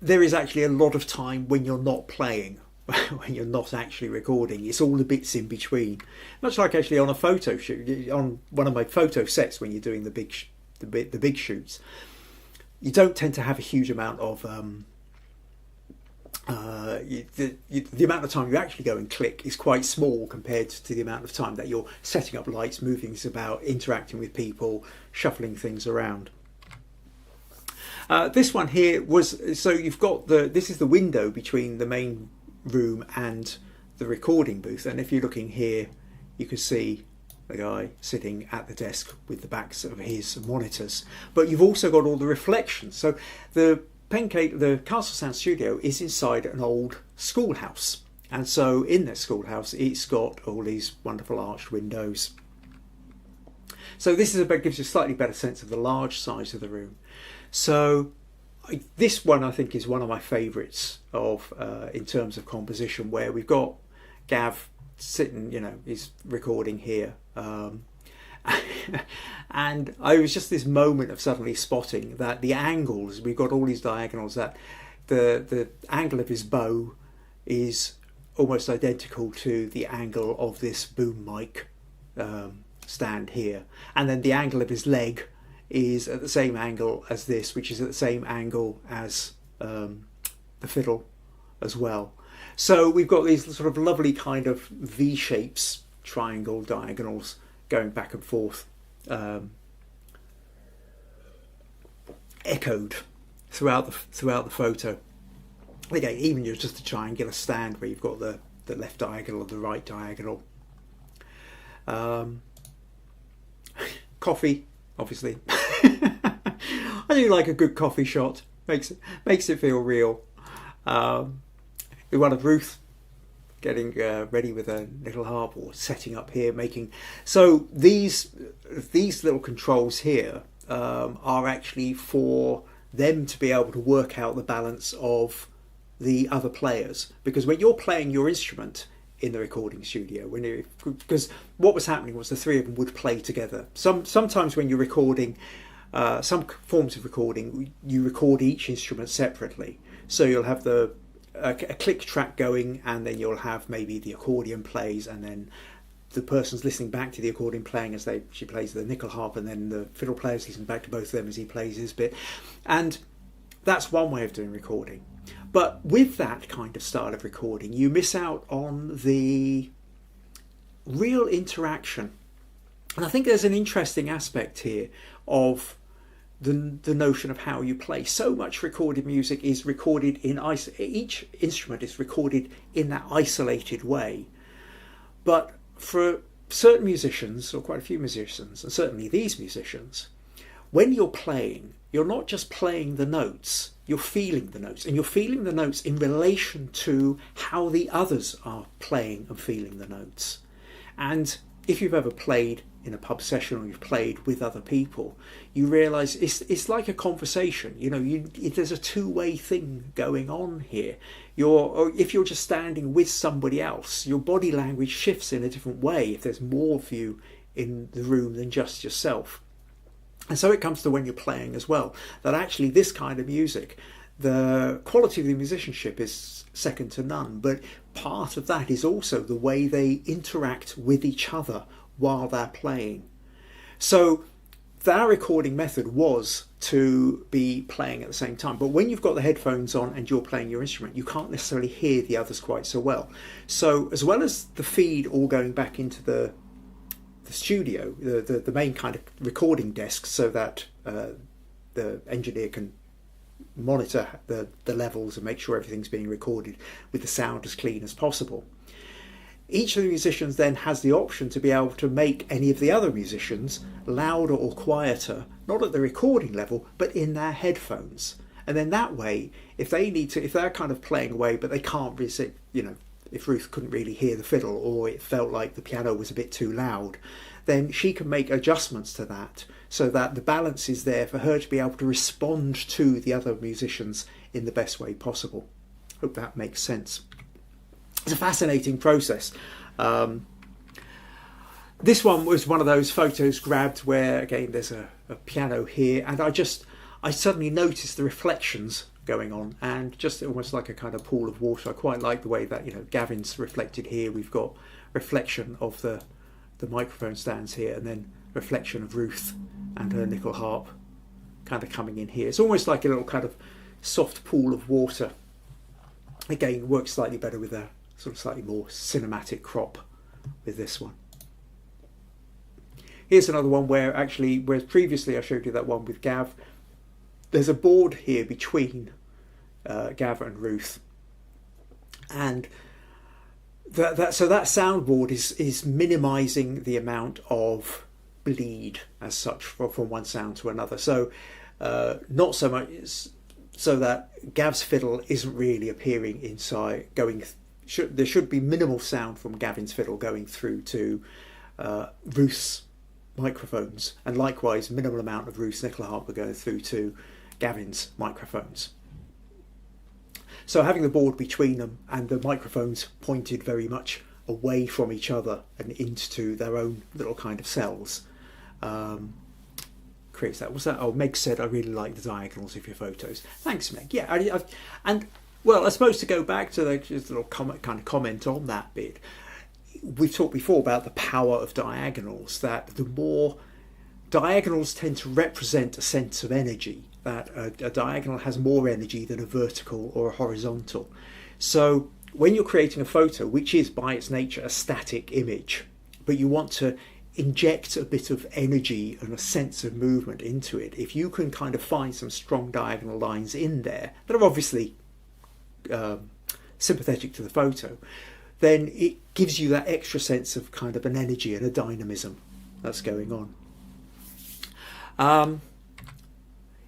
there is actually a lot of time when you're not playing. When you're not actually recording, it's all the bits in between. Much like actually on a photo shoot, on one of my photo sets, when you're doing the big shoots, you don't tend to have a huge amount of the amount of time you actually go and click is quite small compared to the amount of time that you're setting up lights, moving things about, interacting with people, shuffling things around. This one here was, so you've got this is the window between the main room and the recording booth, and if you're looking here you can see the guy sitting at the desk with the backs of his monitors, but you've also got all the reflections. So the Castlesound studio is inside an old schoolhouse, and so in that schoolhouse it's got all these wonderful arched windows. So this gives you a slightly better sense of the large size of the room. So this one I think is one of my favourites of in terms of composition, where we've got Gav sitting, he's recording here. And I was just this moment of suddenly spotting that the angles, we've got all these diagonals, that the angle of his bow is almost identical to the angle of this boom mic stand here, and then the angle of his leg is at the same angle as this, which is at the same angle as the fiddle as well. So we've got these sort of lovely kind of V shapes, triangle diagonals going back and forth, echoed throughout the photo. Again, even just a triangular stand where you've got the left diagonal and the right diagonal. Coffee, obviously. I do like a good coffee shot. Makes it feel real. We one of Ruth getting ready with a little harp, or setting up here, making. So these little controls here are actually for them to be able to work out the balance of the other players, because when you're playing your instrument in the recording studio, because what was happening was the three of them would play together. Sometimes when you're recording, some forms of recording, you record each instrument separately. So you'll have a click track going, and then you'll have maybe the accordion plays, and then the person's listening back to the accordion playing as she plays the nickel harp, and then the fiddle player's listening back to both of them as he plays his bit. And that's one way of doing recording. But with that kind of style of recording, you miss out on the real interaction. And I think there's an interesting aspect here of the notion of how you play. So much recorded music is recorded in each instrument is recorded in that isolated way. But for certain musicians, or quite a few musicians, and certainly these musicians, when you're playing, you're not just playing the notes, you're feeling the notes, and you're feeling the notes in relation to how the others are playing and feeling the notes. And if you've ever played in a pub session, or you've played with other people, you realise it's like a conversation. There's a two-way thing going on here. Or if you're just standing with somebody else, your body language shifts in a different way if there's more of you in the room than just yourself. And so it comes to when you're playing as well, that actually this kind of music, the quality of the musicianship is second to none, but part of that is also the way they interact with each other while they're playing. So their recording method was to be playing at the same time, but when you've got the headphones on and you're playing your instrument, you can't necessarily hear the others quite so well. So as well as the feed all going back into the studio, the main kind of recording desk, so that the engineer can monitor the levels and make sure everything's being recorded with the sound as clean as possible. Each of the musicians then has the option to be able to make any of the other musicians louder or quieter, not at the recording level, but in their headphones. And then that way, if they're kind of playing away, but they can't really, if Ruth couldn't really hear the fiddle, or it felt like the piano was a bit too loud, then she can make adjustments to that so that the balance is there for her to be able to respond to the other musicians in the best way possible. Hope that makes sense. It's a fascinating process. This one was one of those photos grabbed where, again, there's a piano here, and I suddenly noticed the reflections going on, and just almost like a kind of pool of water. I quite like the way that Gavin's reflected here. We've got reflection of the microphone stands here, and then reflection of Ruth and her nickel harp kind of coming in here. It's almost like a little kind of soft pool of water. Again, works slightly better with a sort of slightly more cinematic crop with this one. Here's another one where actually, whereas previously I showed you that one with Gav, there's a board here between Gav and Ruth, and so that soundboard is minimising the amount of bleed as such from one sound to another. So not so much so that Gav's fiddle isn't really appearing inside, there should be minimal sound from Gavin's fiddle going through to Ruth's microphones, and likewise minimal amount of Ruth's nickel harper going through to Gavin's microphones. So having the board between them and the microphones pointed very much away from each other and into their own little kind of cells creates that. What's that? Oh, Meg said, I really like the diagonals of your photos. Thanks, Meg. Yeah, and well, I suppose to go back to the little comment on that bit, we've talked before about the power of diagonals, that the more diagonals tend to represent a sense of energy, that a diagonal has more energy than a vertical or a horizontal. So when you're creating a photo, which is by its nature a static image, but you want to inject a bit of energy and a sense of movement into it, if you can kind of find some strong diagonal lines in there that are obviously sympathetic to the photo, then it gives you that extra sense of kind of an energy and a dynamism that's going on.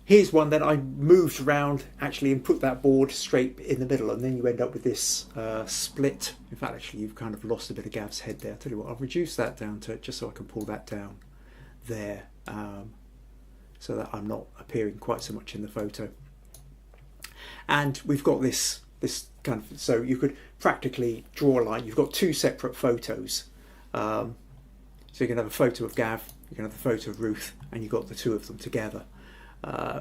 Here's one that I moved around actually and put that board straight in the middle, and then you end up with this split. In fact, actually you've kind of lost a bit of Gav's head there. I'll tell you what, I'll reduce that down to just so I can pull that down there, so that I'm not appearing quite so much in the photo. And we've got this kind of, so you could practically draw a line. You've got two separate photos. So you can have a photo of Gav, you can have a photo of Ruth, and you've got the two of them together,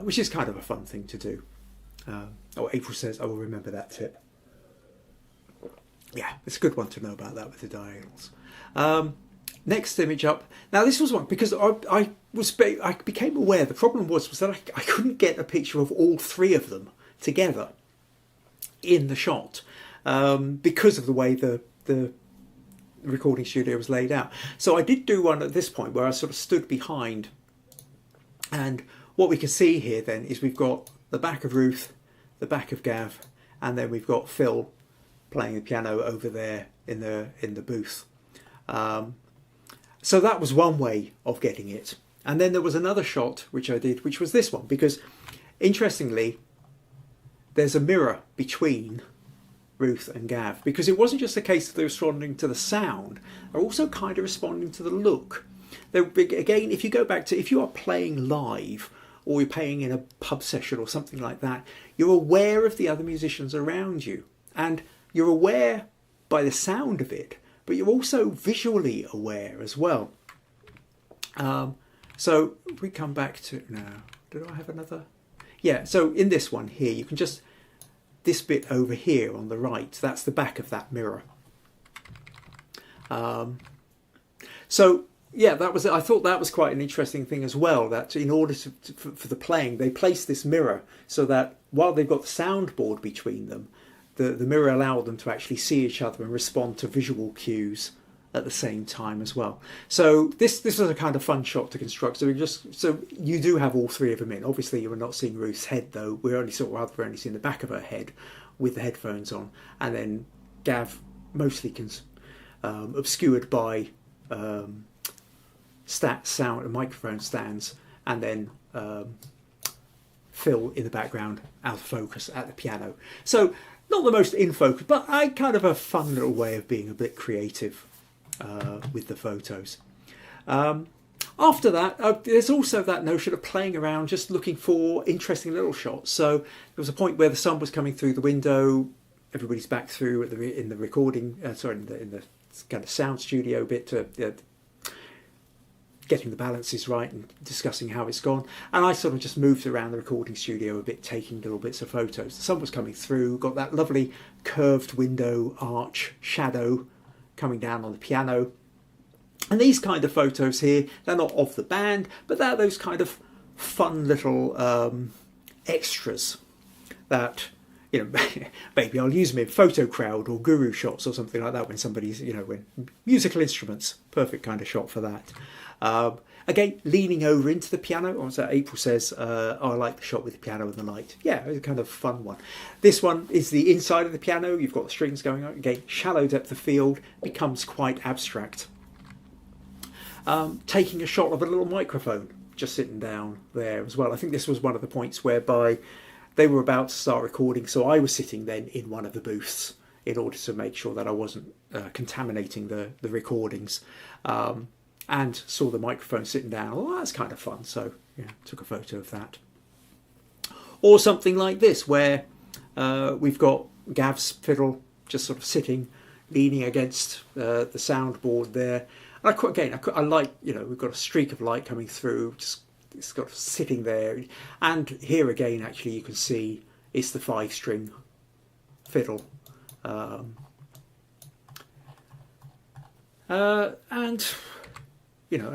which is kind of a fun thing to do. Oh, April says, I will remember that tip. Yeah, it's a good one to know about that with the diagonals. Next image up. Now this was one, because I became aware the problem was that I couldn't get a picture of all three of them together in the shot, because of the way the recording studio was laid out. So I did do one at this point where I sort of stood behind, and what we can see here then is we've got the back of Ruth, the back of Gav, and then we've got Phil playing the piano over there in the booth. So that was one way of getting it. And then there was another shot which I did, which was this one, because interestingly there's a mirror between Ruth and Gav, because it wasn't just a case that they're responding to the sound, they're also kind of responding to the look. Again, if you go back to, if you are playing live or you're playing in a pub session or something like that, you're aware of the other musicians around you, and you're aware by the sound of it, but you're also visually aware as well. So if we come back to, now, did I have another? Yeah, so in this one here, you can just, this bit over here on the right, that's the back of that mirror. So yeah, that was, I thought that was quite an interesting thing as well, that in order for the playing, they placed this mirror so that while they've got the soundboard between them, the mirror allowed them to actually see each other and respond to visual cues at the same time as well. So this was a kind of fun shot to construct. So you do have all three of them in. Obviously you were not seeing Ruth's head though. We're only seeing the back of her head with the headphones on, and then Gav mostly obscured by sound and microphone stands, and then Phil in the background out of focus at the piano. So not the most in focus, but kind of a fun little way of being a bit creative with the photos. After that, there's also that notion of playing around, just looking for interesting little shots. So there was a point where the sun was coming through the window, everybody's back through in the recording, in the kind of sound studio bit to getting the balances right and discussing how it's gone. And I sort of just moved around the recording studio a bit, taking little bits of photos. The sun was coming through, got that lovely curved window arch shadow coming down on the piano. And these kind of photos here, they're not of the band, but they're those kind of fun little extras that maybe I'll use them in photo crowd or guru shots or something like that when somebody's, when musical instruments, perfect kind of shot for that. Again, leaning over into the piano. Also, April says, I like the shot with the piano and the light. Yeah, it's a kind of fun one. This one is the inside of the piano. You've got the strings going on. Again, shallow depth of field, becomes quite abstract. Taking a shot of a little microphone just sitting down there as well. I think this was one of the points whereby they were about to start recording, so I was sitting then in one of the booths in order to make sure that I wasn't contaminating the recordings. And saw the microphone sitting down. Oh, that's kind of fun. So yeah, took a photo of that. Or something like this, where we've got Gav's fiddle just sort of sitting, leaning against the soundboard there. And I like, we've got a streak of light coming through, just it's got sitting there. And here again, actually, you can see it's the 5-string fiddle. And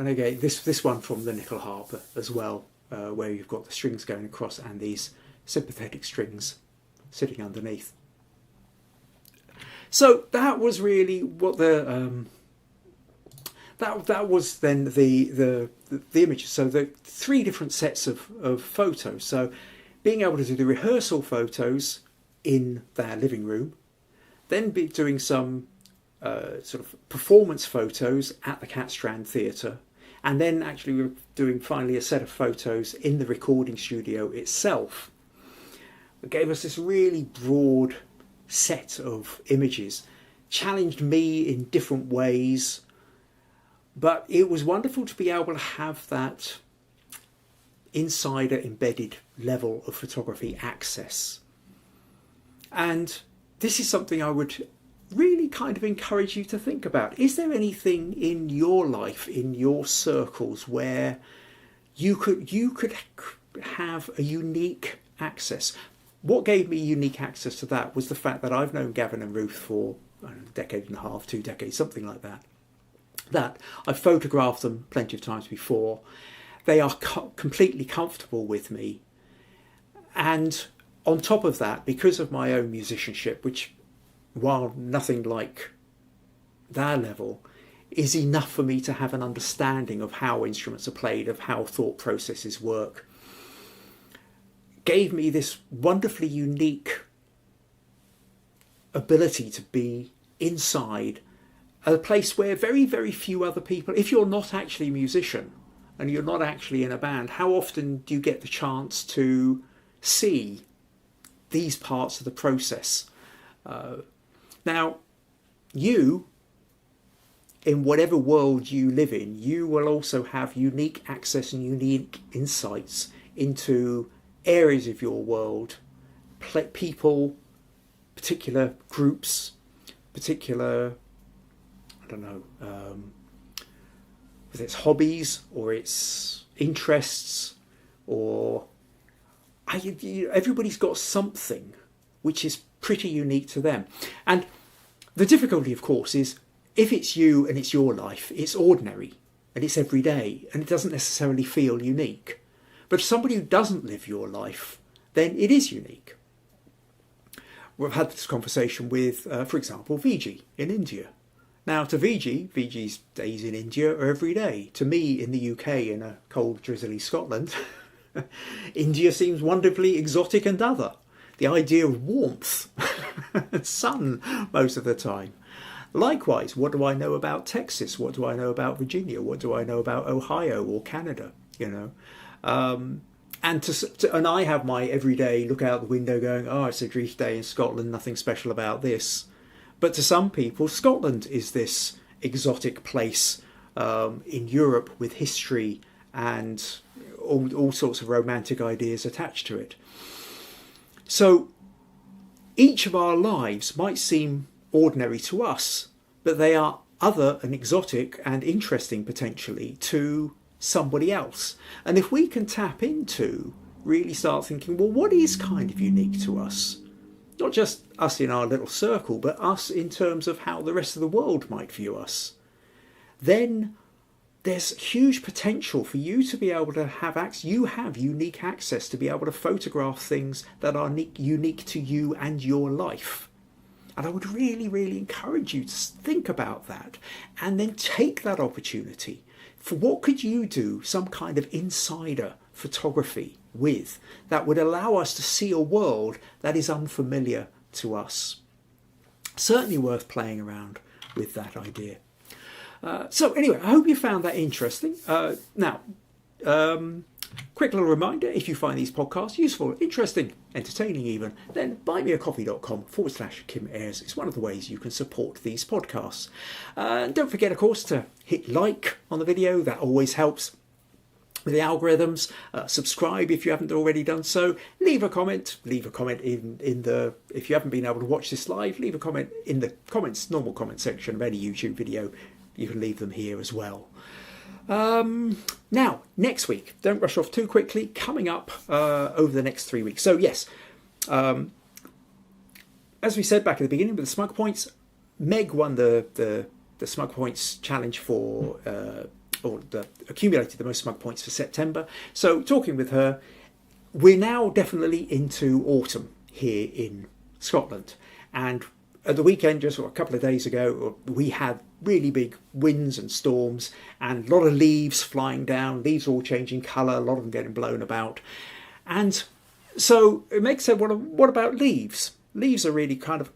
again, this one from the nickel harper as well, where you've got the strings going across and these sympathetic strings sitting underneath. So that was really what that was then the images. So the 3 different sets of photos. So being able to do the rehearsal photos in their living room, then be doing some sort of performance photos at the Castlesound Theatre, and then actually we're doing finally a set of photos in the recording studio itself. It gave us this really broad set of images, challenged me in different ways, but it was wonderful to be able to have that insider embedded level of photography access. And this is something I would really kind of encourage you to think about. Is there anything in your life, in your circles, where you could have a unique access? What gave me unique access to that was the fact that I've known Gavin and Ruth for a decade and a half, 2 decades, something like that. That I've photographed them plenty of times before. They are completely comfortable with me. And on top of that, because of my own musicianship, which, while nothing like their level, is enough for me to have an understanding of how instruments are played, of how thought processes work, gave me this wonderfully unique ability to be inside a place where very, very few other people, if you're not actually a musician and you're not actually in a band, how often do you get the chance to see these parts of the process? Now, you, in whatever world you live in, you will also have unique access and unique insights into areas of your world, people, particular groups, particular, whether it's hobbies or it's interests, or everybody's got something which is pretty unique to them. And the difficulty, of course, is if it's you and it's your life, it's ordinary and it's everyday and it doesn't necessarily feel unique. But for somebody who doesn't live your life, then it is unique. We've had this conversation with, for example, Vijay in India. Now, to Vijay's days in India are every day. To me, in the UK, in a cold, drizzly Scotland, India seems wonderfully exotic and other. The idea of warmth and sun most of the time. Likewise, what do I know about Texas? What do I know about Virginia? What do I know about Ohio or Canada? And I have my everyday look out the window going, oh, it's a brief day in Scotland, nothing special about this. But to some people, Scotland is this exotic place in Europe with history and all sorts of romantic ideas attached to it. So each of our lives might seem ordinary to us, but they are other and exotic and interesting potentially to somebody else. And if we can tap into, really start thinking, well, what is kind of unique to us? Not just us in our little circle, but us in terms of how the rest of the world might view us. Then there's huge potential for you to be able to have access. You have unique access to be able to photograph things that are unique to you and your life. And I would really, really encourage you to think about that and then take that opportunity. For what could you do some kind of insider photography with that would allow us to see a world that is unfamiliar to us? Certainly worth playing around with that idea. So anyway, I hope you found that interesting. Now, quick little reminder, if you find these podcasts useful, interesting, entertaining even, then buymeacoffee.com/Kim Ayres is one of the ways you can support these podcasts. And don't forget, of course, to hit like on the video. That always helps with the algorithms. Subscribe if you haven't already done so. Leave a comment in the, if you haven't been able to watch this live, leave a comment in the normal comment section of any YouTube video. You can leave them here as well. Now, next week, don't rush off too quickly, coming up over the next 3 weeks. So yes, as we said back at the beginning with the Smug Points, Meg won the Smug Points challenge for, accumulated the most Smug Points for September. So talking with her, we're now definitely into autumn here in Scotland. And at the weekend, just a couple of days ago, we had really big winds and storms and a lot of leaves flying down, leaves all changing colour, a lot of them getting blown about. And so it makes sense, what about leaves? Leaves are really kind of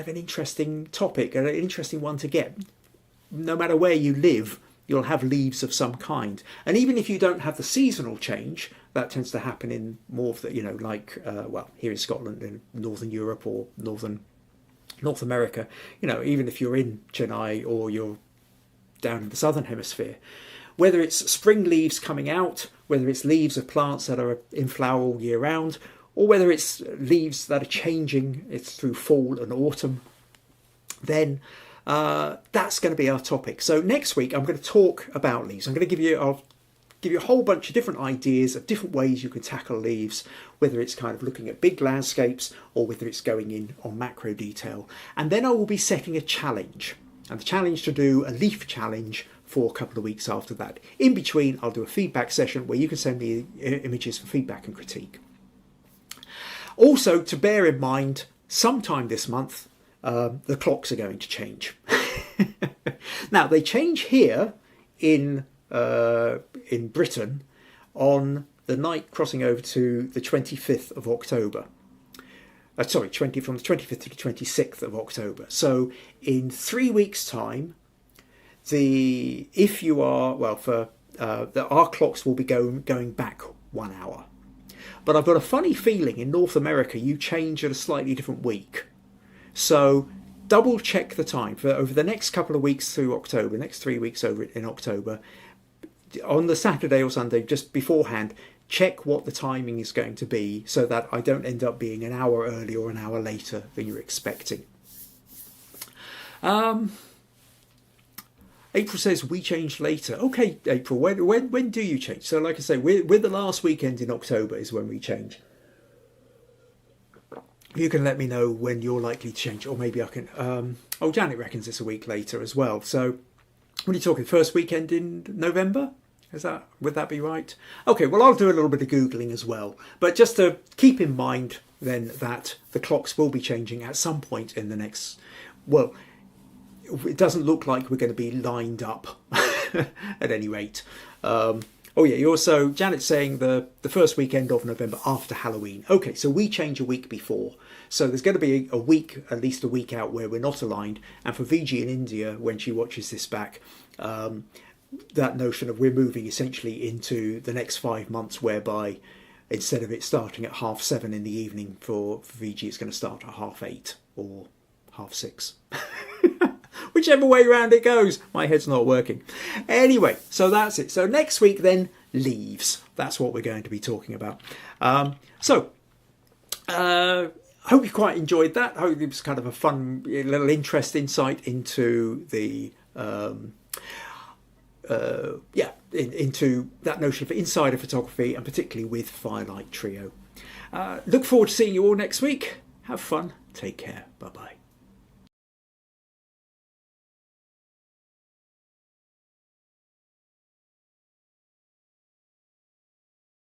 an interesting topic, an interesting one to get. No matter where you live, you'll have leaves of some kind. And even if you don't have the seasonal change, that tends to happen in more of the, here in Scotland, in Northern Europe or North America, even if you're in Chennai or you're down in the Southern Hemisphere, whether it's spring leaves coming out, whether it's leaves of plants that are in flower all year round, or whether it's leaves that are changing, it's through fall and autumn, then that's going to be our topic. So next week, I'm going to talk about leaves. I'll give you a whole bunch of different ideas of different ways you can tackle leaves, whether it's kind of looking at big landscapes or whether it's going in on macro detail. And then I will be setting a challenge, and the challenge to do a leaf challenge for a couple of weeks after that. In between, I'll do a feedback session where you can send me images for feedback and critique. Also, to bear in mind, sometime this month, the clocks are going to change. Now, they change here in Britain on the night crossing over to the 25th of October. From the 25th to the 26th of October. So in 3 weeks' time, our clocks will be going back 1 hour. But I've got a funny feeling in North America you change at a slightly different week. So double check the time for over the next couple of weeks through October, next 3 weeks over in October. On the Saturday or Sunday, just beforehand, check what the timing is going to be so that I don't end up being an hour early or an hour later than you're expecting. April says we change later. Okay, April, when do you change? So like I say, we're the last weekend in October is when we change. You can let me know when you're likely to change, or maybe I can... Janet reckons it's a week later as well. So what are you talking, first weekend in November? Would that be right? Okay, well, I'll do a little bit of Googling as well. But just to keep in mind then that the clocks will be changing at some point in the next... Well, it doesn't look like we're going to be lined up at any rate. Janet's saying the first weekend of November after Halloween. Okay, so we change a week before. So there's going to be at least a week out where we're not aligned. And for VG in India, when she watches this back, that notion of we're moving essentially into the next 5 months, whereby instead of it starting at 7:30 in the evening for VG, it's going to start at 8:30 or 6:30. Whichever way round it goes. My head's not working. Anyway, so that's it. So next week then, leaves. That's what we're going to be talking about. I hope you quite enjoyed that. I hope it was kind of a fun, little interest insight into the... into that notion of insider photography, and particularly with Firelight Trio. Look forward to seeing you all next week. Have fun. Take care. Bye-bye.